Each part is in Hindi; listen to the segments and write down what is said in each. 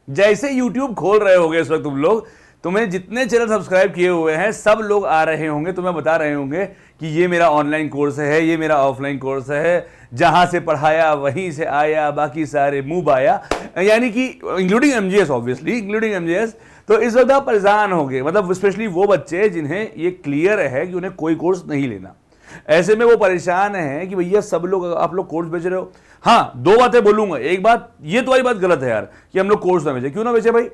जैसे YouTube खोल रहे होगे इस वक्त तुम लोग, तुम्हें जितने चैनल सब्सक्राइब किए हुए हैं सब लोग आ रहे होंगे, तुम्हें बता रहे होंगे कि ये मेरा ऑनलाइन कोर्स है, ये मेरा ऑफलाइन कोर्स है, जहां से पढ़ाया वहीं से आया, बाकी सारे मुंह बाया, यानी कि including MGS, obviously including MGS. तो इस वक्त आप परेशान हो गए, मतलब स्पेशली वो बच्चे जिन्हें ये क्लियर है कि उन्हें कोई कोर्स नहीं लेना। ऐसे में वो परेशान है कि भैया सब लोग, आप लोग कोर्स बेच रहे हो। हाँ, दो बातें बोलूंगा। एक बात, ये तुम्हारी बात गलत है यार कि हम लोग कोर्स ना बेचे। क्यों ना बेचे भाई?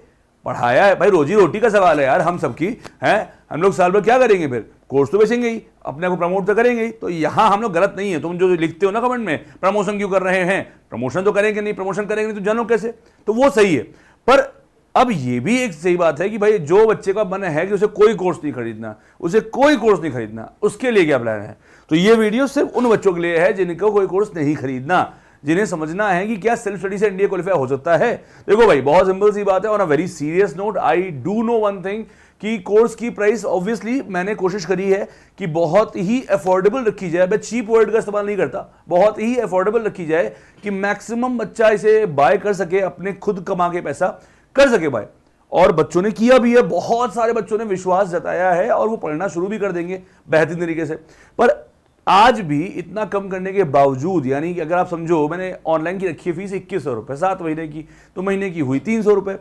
पढ़ाया है भाई, रोजी रोटी का सवाल है यार हम सबकी है। हम लोग साल भर क्या करेंगे फिर? कोर्स तो बेचेंगे ही, अपने को प्रमोट तो करेंगे ही। तो यहां हम लोग गलत नहीं है। तुम जो लिखते हो ना कमेंट में, प्रमोशन क्यों कर रहे हैं, प्रमोशन तो करेंगे नहीं, प्रमोशन करेंगे नहीं तो जानो कैसे, तो वो सही है। पर अब ये भी एक सही बात है कि भाई जो बच्चे का मन है कि उसे कोई कोर्स नहीं खरीदना, उसे कोई कोर्स नहीं खरीदना, उसके लिए क्या प्लान है? तो ये वीडियो सिर्फ उन बच्चों के लिए है जिनको कोई कोर्स नहीं खरीदना, जिन्हें समझना है कि क्या सेल्फ स्टडी से एनडीए क्वालिफाई हो सकता है। देखो भाई, बहुत सिंपल सी बात है। On a very serious note, I do know one thing कि कोर्स की प्राइस ऑब्वियसली मैंने कोशिश करी है कि बहुत ही अफोर्डेबल रखी जाए। मैं चीप वर्ड का इस्तेमाल नहीं करता, बहुत ही अफोर्डेबल रखी जाए कि मैक्सिमम बच्चा इसे बाय कर सके, अपने खुद कमा के पैसा कर सके बाय। और बच्चों ने किया भी है, बहुत सारे बच्चों ने विश्वास जताया है और वो पढ़ना शुरू भी कर देंगे बेहतरीन तरीके से। पर आज भी इतना कम करने के बावजूद, यानी कि अगर आप समझो, मैंने ऑनलाइन की रखी है फीस 2100 रुपए 7 महीने की, तो महीने की हुई 300 रुपए।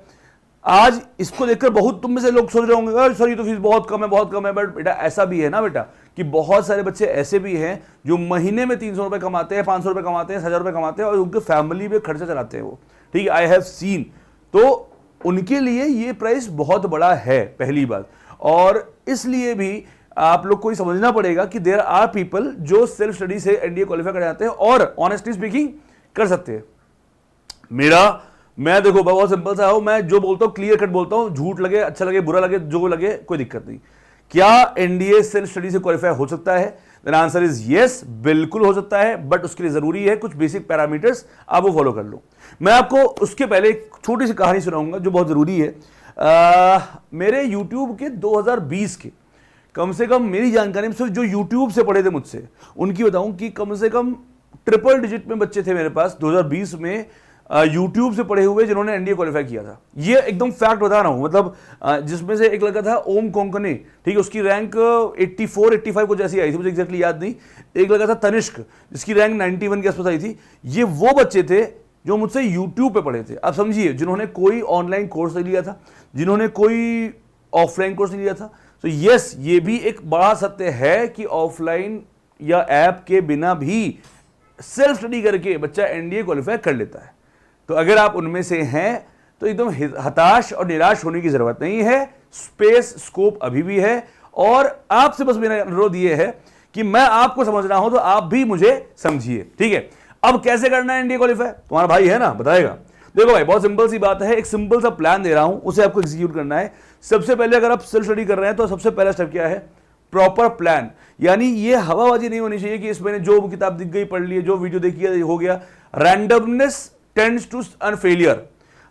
आज इसको देखकर बहुत तुम में से लोग सोच रहे होंगे सर ये तो फीस बहुत कम है, बहुत कम है। बट बेटा ऐसा भी है ना बेटा कि बहुत सारे बच्चे ऐसे भी हैं जो महीने में 300 रुपए कमाते हैं, 500 रुपए कमाते हैं, 1000 रुपए कमाते हैं और उनके फैमिली में खर्चा चलाते हैं वो। ठीक है, आई हैव सीन। तो उनके लिए ये प्राइस बहुत बड़ा है, पहली बात। और इसलिए भी आप लोग को समझना पड़ेगा कि देयर आर पीपल जो सेल्फ स्टडी से एनडीए क्वालिफाई कर जाते हैं और ऑनेस्टली स्पीकिंग कर सकते हैं। मैं देखो बहुत सिंपल सा हूं, मैं जो बोलता हूं क्लियर कट बोलता हूं, झूठ लगे, अच्छा लगे, बुरा लगे, जो लगे, कोई दिक्कत नहीं। क्या एनडीए सेल्फ स्टडी से क्वालिफाई हो सकता है? देन आंसर इज यस, बिल्कुल हो सकता है। बट उसके लिए जरूरी है कुछ बेसिक पैरामीटर्स, आप वो फॉलो कर लो। मैं आपको उसके पहले एक छोटी सी कहानी सुनाऊंगा जो बहुत जरूरी है। मेरे यूट्यूब के 2020 के, कम से कम मेरी जानकारी में सिर्फ जो यूट्यूब से पढ़े थे मुझसे, उनकी बताऊं कि कम से कम ट्रिपल डिजिट में बच्चे थे मेरे पास 2020 में यूट्यूब से पढ़े हुए जिन्होंने एनडीए क्वालिफाई किया था। ये एकदम फैक्ट बता रहा हूं, मतलब जिसमें से एक लड़का था ओम कोंकणे, ठीक है, उसकी रैंक 84-85 कुछ ऐसी आई थी, मुझे एग्जैक्टली याद नहीं। एक लड़का था तनिष्क, जिसकी रैंक 91 के आसपास आई थी। ये वो बच्चे थे जो मुझसे यूट्यूब पे पढ़े थे। आप समझिए, जिन्होंने कोई ऑनलाइन कोर्स नहीं लिया था, जिन्होंने कोई ऑफलाइन कोर्स नहीं लिया था। तो यस, ये भी एक बड़ा सत्य है कि ऑफलाइन या ऐप के बिना भी सेल्फ स्टडी करके बच्चा एनडीए क्वालिफाई कर लेता है। तो अगर आप उनमें से हैं तो एकदम हताश और निराश होने की जरूरत नहीं है। स्पेस स्कोप अभी भी है। और आपसे बस मेरा अनुरोध यह है कि मैं आपको समझ रहा हूं तो आप भी मुझे समझिए, ठीक है। अब कैसे करना है एनडीए क्वालिफाई? तुम्हारा भाई है ना, बताएगा। देखो भाई, बहुत सिंपल सी बात है। एक सिंपल सा प्लान दे रहा हूं, उसे आपको एग्जीक्यूट करना है। सबसे पहले अगर आप सेल्फ स्टडी कर रहे हैं तो सबसे पहला स्टेप क्या है? Proper plan. यानी ये हवाबाजी नहीं होनी चाहिए कि इस महीने जो किताब दिख गई पढ़ ली, जो वीडियो देखी हो गया। Randomness tends to failure.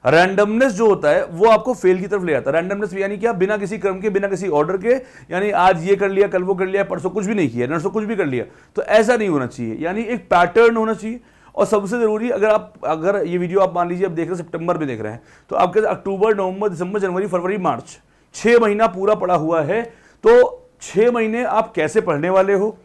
Randomness जो होता है वो आपको फेल की तरफ ले जाता है। रैंडमनेस यानी क्या? बिना किसी क्रम के, बिना किसी ऑर्डर के, यानी आज ये कर लिया, कल वो कर लिया, परसों कुछ भी नहीं किया, नरसों कुछ भी कर लिया। तो ऐसा नहीं होना चाहिए, यानी एक पैटर्न होना चाहिए। और सबसे जरूरी, अगर ये वीडियो आप मान लीजिए आप देख रहे हैं सितंबर में देख रहे हैं, तो आपके अक्टूबर, नवंबर, दिसंबर, जनवरी, फरवरी, मार्च, 6 महीना पूरा पड़ा हुआ है। तो 6 महीने आप कैसे पढ़ने वाले हो,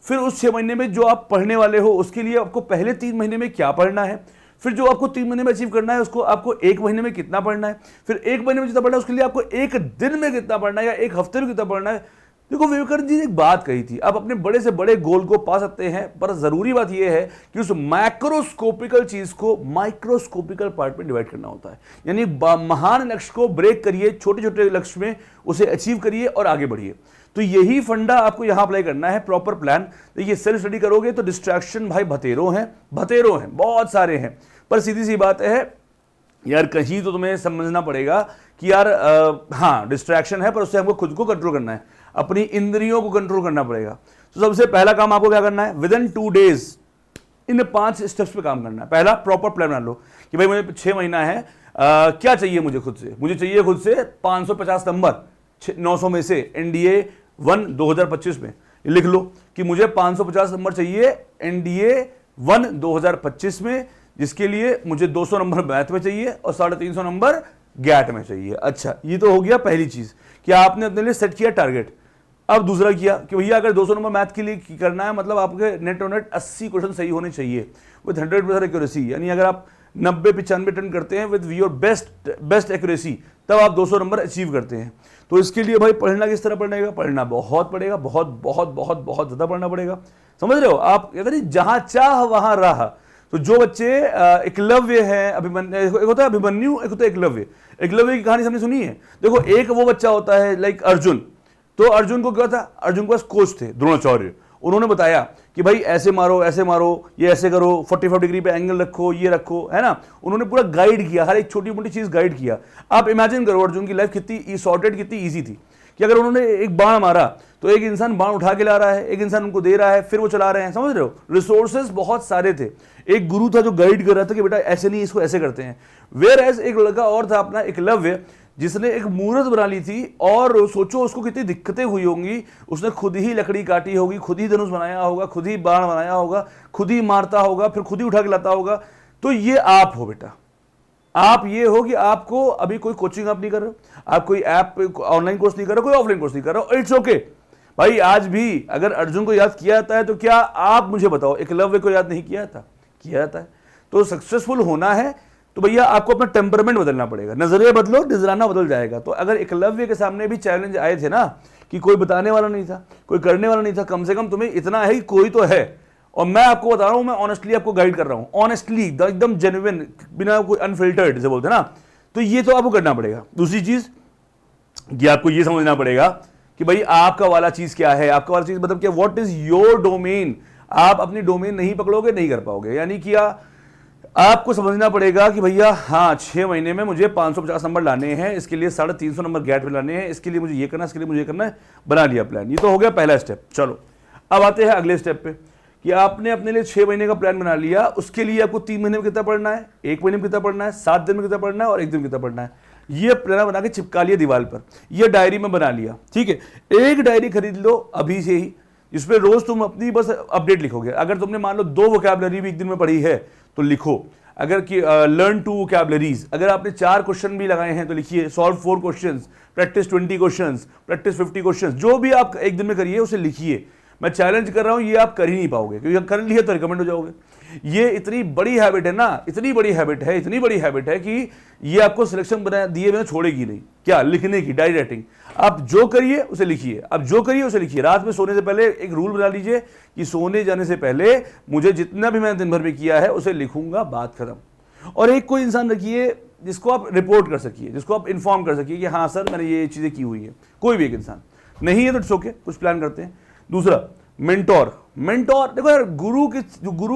फिर उस 6 महीने में जो आप पढ़ने वाले हो उसके लिए आपको पहले 3 महीने में क्या पढ़ना है, फिर जो आपको 3 महीने में अचीव करना है उसको आपको 1 महीने में कितना पढ़ना है, फिर 1 महीने में जितना पढ़ना है उसके लिए आपको 1 दिन में कितना पढ़ना है या 1 हफ्ते में कितना पढ़ना है। देखो, विवेकानंद जी ने एक बात कही थी, आप अपने बड़े से बड़े गोल को पा सकते हैं, पर जरूरी बात यह है कि उस मैक्रोस्कोपिकल चीज को माइक्रोस्कोपिकल पार्ट में डिवाइड करना होता है। यानी महान लक्ष्य को ब्रेक करिए, छोटे छोटे लक्ष्य में उसे अचीव करिए और आगे बढ़िए। तो यही फंडा आपको यहां अप्लाई करना है, प्रॉपर प्लान। देखिए, सेल्फ स्टडी करोगे तो डिस्ट्रैक्शन भाई भतेरों हैं, बहुत सारे हैं। पर सीधी सी बात है यार, कहीं तो तुम्हें समझना पड़ेगा कि यार हाँ डिस्ट्रैक्शन है, पर उससे हमको खुद को कंट्रोल करना है, अपनी इंद्रियों को कंट्रोल करना पड़ेगा। तो सबसे पहला काम आपको क्या करना है? With in 2 days in 5 steps पे काम करना है। पहला, प्रॉपर प्लान बना लो कि भाई मुझे 6 महीना है, क्या चाहिए मुझे खुद से? मुझे चाहिए खुद से 550 नंबर 900 में से एनडीए 1 2025 में। लिख लो कि मुझे 550 नंबर चाहिए एनडीए 1 2025 में, जिसके लिए मुझे 200 नंबर मैथ में चाहिए और 350 नंबर गैट में चाहिए। अच्छा, ये तो हो गया पहली चीज कि आपने अपने लिए सेट किया टारगेट। अब दूसरा किया कि भैया अगर 200 नंबर मैथ के लिए करना है, मतलब आपके नेट और नेट 80 क्वेश्चन सही होने चाहिए विद 100% एक्यूरेसी, यानी अगर आप 90-95 टन करते हैं विद योर बेस्ट एक्यूरेसी, तब आप 200 नंबर अचीव करते हैं। तो इसके लिए भाई पढ़ना किस तरह पड़ेगा? पढ़ना बहुत पड़ेगा, बहुत बहुत बहुत बहुत ज़्यादा पढ़ना पड़ेगा। समझ रहे हो आप? कहते नहीं जहां चाह वहां राह। तो जो बच्चे एकलव्य है, एक होता है अभिमन्यु, एक होता है एकलव्य। एकलव्य की कहानी हमने सुनी है। देखो, एक वो बच्चा होता है लाइक अर्जुन। तो अर्जुन को क्या था? अर्जुन के पास कोच थे द्रोणाचार्य। उन्होंने बताया कि भाई ऐसे मारो, ये ऐसे करो, 45 डिग्री पे एंगल रखो, ये रखो, है ना। उन्होंने पूरा गाइड किया, हर एक छोटी मोटी चीज गाइड किया। आप इमेजिन करो अर्जुन की लाइफ कितनी सॉर्टेड, कितनी ईजी थी कि अगर उन्होंने एक बाण मारा तो एक इंसान बाण उठा के ला रहा है, एक इंसान उनको दे रहा है, फिर वो चला रहे हैं। समझ रहे हो? रिसोर्सेज बहुत सारे थे। एक गुरु था जो गाइड कर रहा था कि बेटा ऐसे नहीं, इसको ऐसे करते हैं। वेयर एज एक लड़का और था अपना एकलव्य, जिसने एक मूर्त बना ली थी, और सोचो उसको कितनी दिक्कतें हुई होंगी। उसने खुद ही लकड़ी काटी होगी, खुद ही धनुष बनाया होगा, खुद ही बाण बनाया होगा, खुद ही मारता होगा, फिर खुद ही उठा के लाता होगा। तो ये आप हो बेटा। आप ये हो कि आपको अभी कोई कोचिंग आप नहीं कर रहे हो, आप कोई ऐप ऑनलाइन कोर्स नहीं कर रहे हो, कोई ऑफलाइन कोर्स नहीं कर रहे हो। इट्स ओके भाई। आज भी अगर अर्जुन को याद किया जाता है तो क्या आप मुझे बताओ एकलव्य को याद नहीं किया जाता? किया जाता है। तो सक्सेसफुल होना है तो भैया आपको अपना टेम्परामेंट बदलना पड़ेगा। नजरिया बदलो, नजराना बदल जाएगा। तो अगर एकलव्य के सामने भी चैलेंज आए थे ना कि कोई बताने वाला नहीं था, कोई करने वाला नहीं था, कम से कम तुम्हें इतना है कि कोई तो है। और मैं आपको बता रहा हूं, मैं ऑनेस्टली आपको गाइड कर रहा हूं, ऑनेस्टली एकदम जेन्युइन, बिना कोई अनफिल्टर्ड जैसे बोलते हैं ना। तो ये तो आपको करना पड़ेगा। दूसरी चीज कि आपको ये समझना पड़ेगा कि भाई आपका वाला चीज क्या है। आपका वाला चीज मतलब क्या? What is your domain. आप अपनी डोमेन नहीं पकड़ोगे, नहीं कर पाओगे। यानी कि आपको समझना पड़ेगा कि भैया हाँ 6 महीने में मुझे 550 नंबर लाने हैं, इसके लिए 350 नंबर गैट में लाने हैं, इसके लिए मुझे ये करना है, इसके लिए मुझे ये करना है। बना लिया प्लान। ये तो हो गया पहला स्टेप। चलो अब आते हैं अगले स्टेप पे कि आपने अपने लिए 6 महीने का प्लान बना लिया। उसके लिए आपको 3 महीने में कितना पढ़ना है, 1 महीने में कितना पढ़ना है, 7 दिन में कितना पढ़ना है और 1 दिन में कितना पढ़ना है। ये प्लान बना के चिपका लिया दीवार पर, ये डायरी में बना लिया। ठीक है, एक डायरी खरीद लो अभी से ही, जिसपे रोज तुम अपनी बस अपडेट लिखोगे। अगर तुमने मान लो 2 वोकैबुलरी भी एक दिन में पढ़ी है तो लिखो। अगर कि लर्न 2 वोकैबुलरीज, अगर आपने 4 क्वेश्चन भी लगाए हैं तो लिखिए। Solve 4 questions, practice 20 questions, practice 50 questions, जो भी आप एक दिन में करिए उसे लिखिए। मैं चैलेंज कर रहा हूं, ये आप कर ही नहीं पाओगे, क्योंकि कर लिया तो रिकमेंड हो जाओगे। ये इतनी बड़ी हैबिट है ना, इतनी बड़ी हैबिट है कि ये आपको सिलेक्शन बना दिए बिना छोड़ेगी नहीं। क्या? लिखने की, डायरी राइटिंग। आप जो करिए उसे लिखिए, आप जो करिए उसे लिखिए। रात में सोने से पहले एक रूल बना लीजिए कि सोने जाने से पहले मुझे जितना भी मैंने दिन भर में किया है उसे लिखूंगा, बात खत्म। और एक कोई इंसान रखिए जिसको आप रिपोर्ट कर सकिए, जिसको आप इन्फॉर्म कर सकिए कि हाँ सर मैंने ये चीजें की हुई है। कोई भी एक इंसान नहीं है तो इट्स ओके, कुछ प्लान करते हैं। दूसरा मेंटोर। देखो यार, गुरु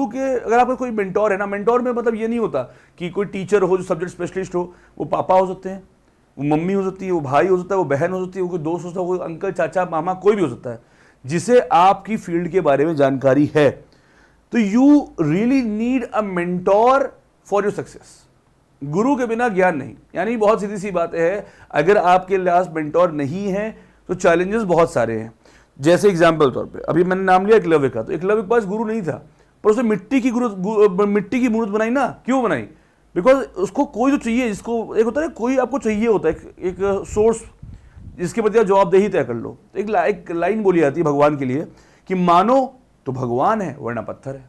के अगर आपका कोई मेंटोर है ना, मेंटोर में मतलब ये नहीं होता कि कोई टीचर हो जो सब्जेक्ट स्पेशलिस्ट हो। वो पापा हो सकते हैं, वो मम्मी हो सकती है, वो भाई हो सकता है, वो बहन हो सकती है, वो कोई दोस्त हो सकता है, कोई अंकल, चाचा, मामा, कोई भी हो सकता है जिसे आपकी फील्ड के बारे में जानकारी है। तो you really need a mentor for your success. गुरु के बिना ज्ञान नहीं। यानी बहुत सीधी सी बात है, अगर आपके पास मेंटोर नहीं है तो चैलेंजेस बहुत सारे हैं। जैसे एग्जाम्पल तौर पे अभी मैंने नाम लिया एकलव्य का, तो एकलव्य के पास गुरु नहीं था, पर उसने मिट्टी की मूर्त बनाई ना। क्यों बनाई? बिकॉज उसको कोई तो चाहिए, जिसको एक होता है कोई आपको चाहिए होता है, एक सोर्स जिसके प्रति आप जवाबदेही तय कर लो। तो एक लाइन बोली जाती है भगवान के लिए कि मानो तो भगवान है वरना पत्थर है।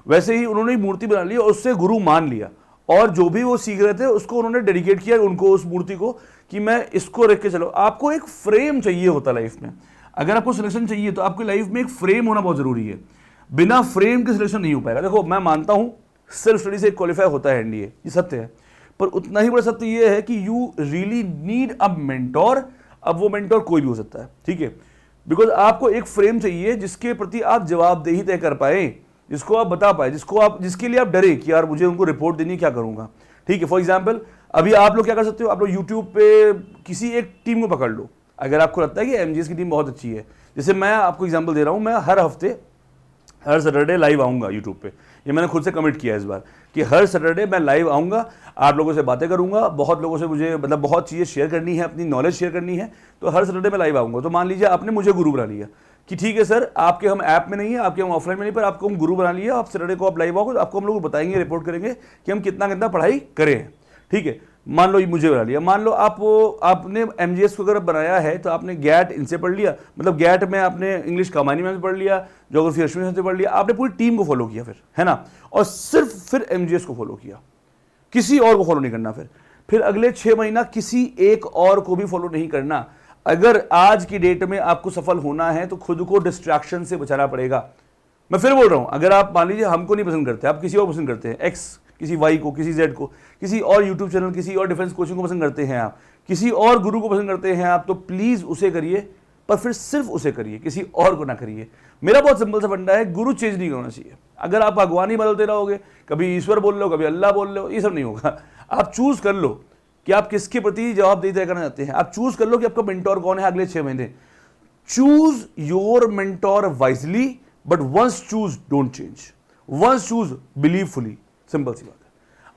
वैसे ही उन्होंने मूर्ति बना ली और उससे गुरु मान लिया, और जो भी वो सीख रहे थे उसको उन्होंने डेडिकेट किया उनको, उस मूर्ति को, कि मैं इसको रख के चलो। आपको एक फ्रेम चाहिए होता लाइफ में। अगर आपको सिलेक्शन चाहिए तो आपकी लाइफ में एक फ्रेम होना बहुत जरूरी है। बिना फ्रेम के सिलेक्शन नहीं हो पाएगा। देखो मैं मानता हूं सेल्फ स्टडी से क्वालिफाई होता है एनडीए, ये सत्य है, पर उतना ही बड़ा सत्य ये है कि you really need a mentor. अब वो मेंटोर कोई भी हो सकता है, ठीक है, बिकॉज आपको एक फ्रेम चाहिए जिसके प्रति आप जवाबदेही तय कर पाए, जिसको आप बता पाए, जिसके लिए आप डरे कि यार मुझे उनको रिपोर्ट देनी, क्या करूंगा। ठीक है, फॉर एग्जाम्पल अभी आप लोग क्या कर सकते हो, आप लोग यूट्यूब पे किसी एक टीम को पकड़ लो। अगर आपको लगता है कि एमजीएस की टीम बहुत अच्छी है, जैसे मैं आपको एग्जांपल दे रहा हूं, मैं हर हफ्ते हर सैटरडे लाइव आऊंगा यूट्यूब पे। ये मैंने खुद से कमिट किया है इस बार कि हर सैटरडे मैं लाइव आऊंगा, आप लोगों से बातें करूंगा, बहुत लोगों से मुझे मतलब बहुत चीज़ें शेयर करनी है, अपनी नॉलेज शेयर करनी है। तो हर सैटरडे मैं लाइव आऊंगा। तो मान लीजिए आपने मुझे गुरु बना लिया कि ठीक है सर, आपके हम ऐप में नहीं है, आपके हम ऑफलाइन में नहीं, पर आपको हम गुरु बना लिया। आप सैटरडे को आप लाइव आओगे तो आपको हम लोग बताएंगे, रिपोर्ट करेंगे कि हम कितना कितना पढ़ाई करें। ठीक है, मान लो ये मुझे बना लिया, मान लो आपने एमजीएस को अगर बनाया है तो आपने गैट इनसे पढ़ लिया, मतलब गैट में आपने इंग्लिश कमानी में पढ़ लिया, ज्योग्राफी अश्विनी से पढ़ लिया, आपने पूरी टीम को फॉलो किया फिर, है ना, और सिर्फ फिर एमजीएस को फॉलो किया, किसी और को फॉलो नहीं करना। फिर अगले 6 महीना किसी एक और को भी फॉलो नहीं करना। अगर आज की डेट में आपको सफल होना है तो खुद को डिस्ट्रैक्शन से बचाना पड़ेगा। मैं फिर बोल रहा हूं, अगर आप मान लीजिए हमको नहीं पसंद करते, आप किसी और पसंद करते हैं, एक्स, किसी वाई को, किसी जेड को, किसी और यूट्यूब चैनल, किसी और डिफेंस कोचिंग को पसंद करते हैं आप, किसी और गुरु को पसंद करते हैं आप, तो प्लीज उसे करिए, पर फिर सिर्फ उसे करिए, किसी और को ना करिए। मेरा बहुत सिंपल सा फंडा है, गुरु चेंज नहीं होना चाहिए। अगर आप भगवान ही बदलते रहोगे, कभी ईश्वर बोल लो, कभी अल्लाह बोल लो, ये सब नहीं होगा। आप चूज कर लो कि आप किसके प्रति जवाबदेही तय करना चाहते हैं। आप चूज कर लो कि आपका मेंटोर कौन है अगले 6 महीने। Choose your mentor wisely, but once choose don't change, once choose believe fully. Simple सी बात है।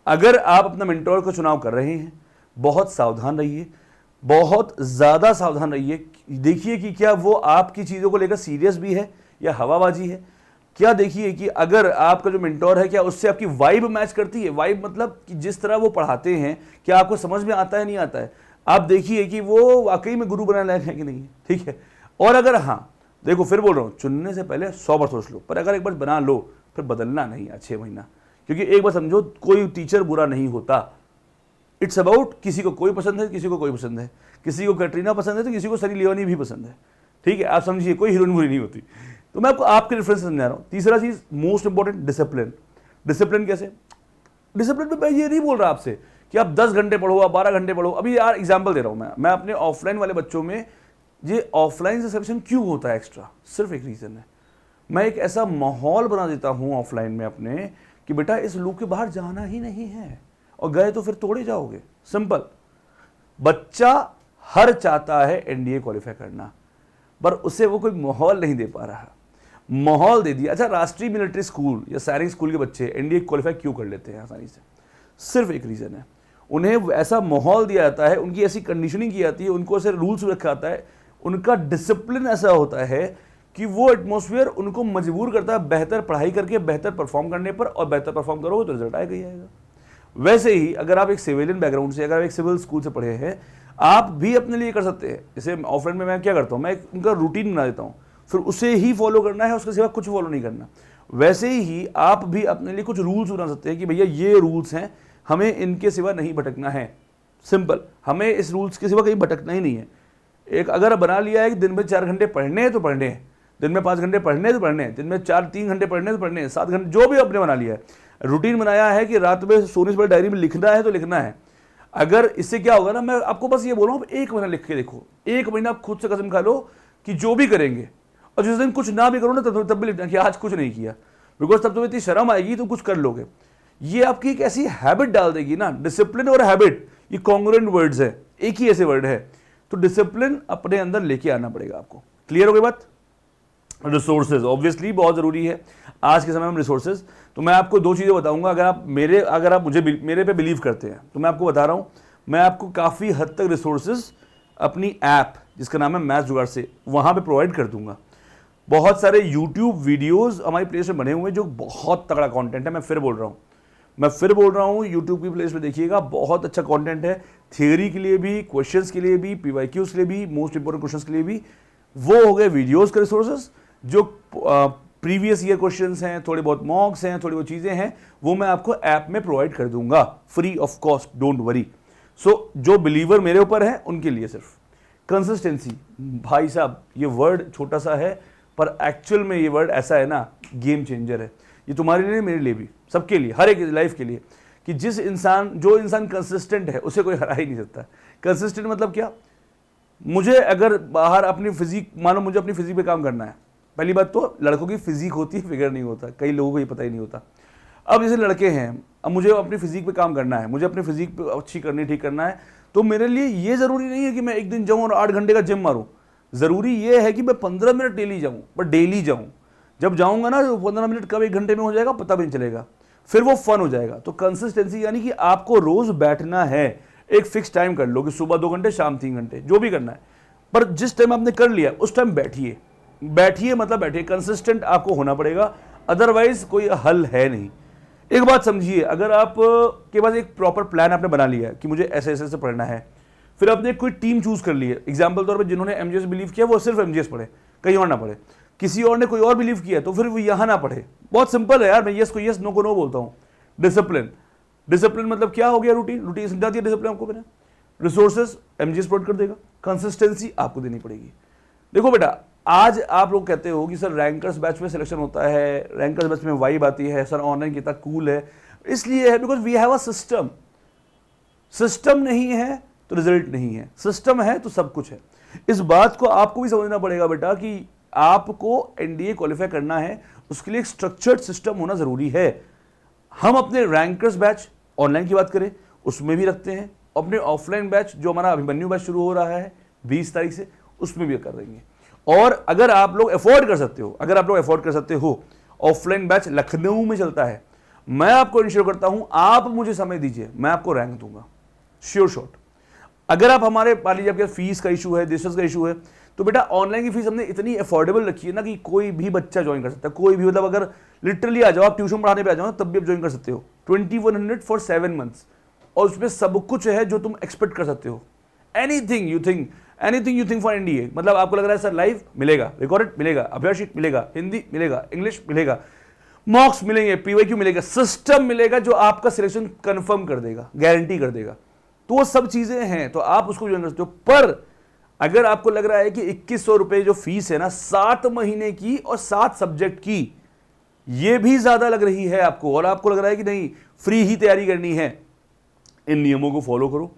अगर आप अपना मेंटोर का चुनाव कर रहे हैं, बहुत सावधान रहिए, बहुत ज्यादा सावधान रहिए। देखिए कि क्या वो आपकी चीजों को लेकर सीरियस भी है या हवाबाजी है। क्या देखिए कि अगर आपका जो मेंटोर है क्या उससे आपकी वाइब मैच करती है। वाइब मतलब कि जिस तरह वो पढ़ाते हैं क्या आपको समझ में आता है, नहीं आता है। आप देखिए कि वो वाकई में गुरु बनाने लायक है कि नहीं है, ठीक है। और अगर हाँ, देखो फिर बोल रहा हूँ, चुनने से पहले 100 बार सोच लो, पर अगर एक बार बना लो फिर बदलना नहीं है 6 महीना। क्योंकि एक बार समझो, कोई टीचर बुरा नहीं होता। इट्स अबाउट किसी को कोई पसंद है, किसी को कोई पसंद है, किसी को कैटरीना पसंद है तो किसी को सनी लियोनी भी पसंद है, ठीक है। आप समझिए, कोई हीरोइन बुरी नहीं होती। तो मैं आपको आपके रेफरेंस समझा रहा हूँ। तीसरा चीज मोस्ट इंपॉर्टेंट, डिसिप्लिन। डिसिप्लिन कैसे? डिसिप्लिन में मैं ये नहीं बोल रहा आपसे कि आप 10 घंटे पढ़ो, आप 12 घंटे पढ़ो। अभी यार एग्जाम्पल दे रहा हूँ मैं अपने ऑफलाइन वाले बच्चों में। ये ऑफलाइन से सब्जेक्शन क्यों होता है एक्स्ट्रा, सिर्फ एक रीजन है, मैं एक ऐसा माहौल बना देता हूँ ऑफलाइन में अपने कि बेटा इस लूप के बाहर जाना ही नहीं है, और गए तो फिर तोड़े जाओगे। सिंपल। बच्चा हर चाहता है एनडीए क्वालिफाई करना, पर उसे वो कोई माहौल नहीं दे पा रहा। माहौल दे दिया। अच्छा, राष्ट्रीय मिलिट्री स्कूल या सैनिक स्कूल के बच्चे एनडीए क्वालिफाई क्यों कर लेते हैं आसानी से? सिर्फ एक रीजन है, उन्हें ऐसा माहौल दिया जाता है, उनकी ऐसी कंडीशनिंग की जाती है, उनको ऐसे रूल्स रखा जाता है, उनका डिसिप्लिन ऐसा होता है कि वो एटमॉस्फेयर उनको मजबूर करता है बेहतर पढ़ाई करके बेहतर परफॉर्म करने पर, और बेहतर परफॉर्म करोगे तो रिजल्ट आएगा ही आएगा। वैसे ही अगर आप एक सिविलियन बैकग्राउंड से, अगर आप एक सिविल स्कूल से पढ़े हैं, आप भी अपने लिए कर सकते हैं। जैसे ऑफलाइन में मैं क्या करता हूँ, मैं उनका रूटीन बना देता हूँ, फिर उसे ही फॉलो करना है, उसके सिवा कुछ फॉलो नहीं करना। वैसे ही आप भी अपने लिए कुछ रूल्स बना सकते हैं कि भैया ये रूल्स हैं, हमें इनके सिवा नहीं भटकना है। सिंपल, हमें इस रूल्स के सिवा कहीं भटकना ही नहीं है। एक अगर बना लिया है कि दिन में 4 घंटे पढ़ने हैं तो पढ़ने हैं, दिन में 5 घंटे पढ़ने तो पढ़ने हैं, दिन में 3 घंटे पढ़ने तो पढ़ने हैं, 7 घंटे, जो भी आपने बना लिया है, रूटीन बनाया है कि रात में सोने से पहले डायरी में लिखना है तो लिखना है। अगर इससे क्या होगा ना, मैं आपको बस ये बोल रहा हूँ, 1 महीना लिख के देखो, 1 महीना खुद से कसम खा लो कि जो भी करेंगे, और जिस दिन कुछ ना भी करो ना तब भी लिखना कि आज कुछ नहीं किया, बिकॉज तब तुम्हें इतनी शर्म आएगी तो कुछ कर लोगे। ये आपकी एक ऐसी हैबिट डाल देगी ना। डिसिप्लिन और हैबिट ये कॉन्ग्रुएंट वर्ड्स है, एक ही ऐसे वर्ड है। तो डिसिप्लिन अपने अंदर लेके आना पड़ेगा आपको। क्लियर हो गई बात? रिसोर्सेज ऑब्वियसली बहुत जरूरी है आज के समय में, रिसोर्सेज। तो मैं आपको 2 चीजें बताऊंगा। अगर आप मुझे मेरे पे बिलीव करते हैं तो मैं आपको बता रहा हूं, मैं आपको काफी हद तक रिसोर्सेज अपनी ऐप जिसका नाम है मैथ्स जुगाड़ से, वहां पे प्रोवाइड कर दूंगा। बहुत सारे यूट्यूब वीडियोस हमारी प्लेलिस्ट में बने हुए हैं जो बहुत तगड़ा कंटेंट है। मैं फिर बोल रहा हूँ यूट्यूब की प्लेलिस्ट में देखिएगा, बहुत अच्छा कंटेंट है, थियोरी के लिए भी, क्वेश्चंस के लिए भी, पीवाईक्यूज के लिए भी, मोस्ट इंपोर्टेंट क्वेश्चंस के लिए भी। वो हो गए वीडियोस के रिसोर्सेज। जो प्रीवियस ईयर क्वेश्चंस हैं, थोड़े बहुत मॉक्स हैं, थोड़ी बहुत चीजें हैं, वो मैं आपको ऐप में प्रोवाइड कर दूंगा free of cost, don't worry. So जो बिलीवर मेरे ऊपर है उनके लिए सिर्फ कंसिस्टेंसी। भाई साहब, ये वर्ड छोटा सा है पर एक्चुअल में ये वर्ड ऐसा है ना, गेम चेंजर है। ये तुम्हारे लिए, मेरे लिए भी, सबके लिए, हर एक लाइफ के लिए, कि जो इंसान कंसिस्टेंट है उसे कोई हरा ही नहीं सकता। कंसिस्टेंट मतलब क्या? मुझे अगर बाहर अपनी फिजिक, मानो मुझे अपनी फिजिक पे काम करना है। पहली बात तो लड़कों की फिजिक होती है, फिगर नहीं होता, कई लोगों को ये पता ही नहीं होता। अब जैसे लड़के हैं, अब मुझे अपनी फिजिक पे काम करना है, मुझे अपनी फिजिक पे अच्छी करनी, ठीक करना है, तो मेरे लिए ये जरूरी नहीं है कि मैं एक दिन जाऊं और 8 घंटे का जिम मारूं। जरूरी ये है कि मैं 15 मिनट डेली जाऊं, पर डेली जाऊं। जब जाऊंगा ना, तो 15 मिनट कब 1 घंटे में हो जाएगा पता भी नहीं चलेगा, फिर वो फन हो जाएगा। तो कंसिस्टेंसी यानी कि आपको रोज बैठना है, एक फिक्स टाइम कर लो कि सुबह 2 घंटे, शाम 3 घंटे, जो भी करना है, पर जिस टाइम आपने कर लिया उस टाइम बैठिए मतलब बैठिए। कंसिस्टेंट आपको होना पड़ेगा, अदरवाइज कोई हल है नहीं। एक बात समझिए, अगर आप के पास एक प्रॉपर प्लान आपने बना लिया है कि मुझे ऐसे ऐसे पढ़ना है, फिर आपने कोई टीम चूज कर ली है, एग्जाम्पल तौर पर जिन्होंने एमजीएस बिलीव किया वो सिर्फ एमजीएस पढ़े, कहीं और ना पढ़े, किसी और ने कोई और बिलीव किया तो फिर वो यहां ना पढ़े। बहुत सिंपल है यार, मैं यस को यस, नो को नो बोलता हूं। डिसिप्लिन, डिसिप्लिन मतलब क्या हो गया? रूटीन, रूटीन समझा दिया डिसिप्लिन आपको मैंने। रिसोर्सेज एमजीएस प्रोवाइड कर देगा, कंसिस्टेंसी आपको देनी पड़ेगी। देखो बेटा, आज आप लोग कहते हो कि सर रैंकर्स बैच में सिलेक्शन होता है, रैंकर्स बैच में वाइब आती है, सर ऑनलाइन कितना कूल है, इसलिए है because we have a system. System नहीं है तो रिजल्ट नहीं है, सिस्टम है तो सब कुछ है। इस बात को आपको भी समझना पड़ेगा बेटा कि आपको एनडीए क्वालिफाई करना है, उसके लिए एक स्ट्रक्चर्ड सिस्टम होना जरूरी है। हम अपने रैंकर्स बैच ऑनलाइन की बात करें उसमें भी रखते हैं, अपने ऑफलाइन बैच जो हमारा अभिमन्यु बैच शुरू हो रहा है 20 तारीख से, उसमें भी कर देंगे। और अगर आप लोग अफोर्ड कर सकते हो, अगर आप लोग अफोर्ड कर सकते हो, ऑफलाइन बैच लखनऊ में चलता है, मैं आपको इंश्योर करता हूं, आप मुझे समय दीजिए, मैं आपको रैंक दूंगा श्योर शॉट। अगर आप हमारे मान लीजिए आपके फीस का इशू है, डिस्टेंस का इशू है, तो बेटा ऑनलाइन की फीस हमने इतनी अफोर्डेबल रखी है ना कि कोई भी बच्चा ज्वाइन कर सकता है, कोई भी, मतलब अगर लिटरली आ जाओ, आप ट्यूशन पढ़ाने पे आ जाओ तब भी आप ज्वाइन कर सकते हो। 2100 फॉर 7 मंथ्स, और उसमें सब कुछ है जो तुम एक्सपेक्ट कर सकते हो। Anything you think for NDA, मतलब आपको लग रहा है सर लाइव मिलेगा, रिकॉर्डेड मिलेगा, अभ्यासिक मिलेगा, हिंदी मिलेगा, इंग्लिश मिलेगा, मॉक्स मिलेंगे, पीवाईक्यू मिलेगा, सिस्टम मिलेगा जो आपका सिलेक्शन कंफर्म कर देगा, गारंटी कर देगा। तो वो सब चीजें हैं, तो आप उसको ज्वाइन कर सकते हो। पर अगर आपको लग रहा है कि 2100 रुपए जो फीस है ना 7 महीने की और 7 सब्जेक्ट की, ये भी ज्यादा लग रही है आपको, और आपको लग रहा है कि नहीं फ्री ही तैयारी करनी है, इन नियमों को फॉलो करो,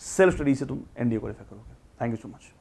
सेल्फ स्टडी से तुम एनडीए क्वालिफाई करोगे। Thank you so much.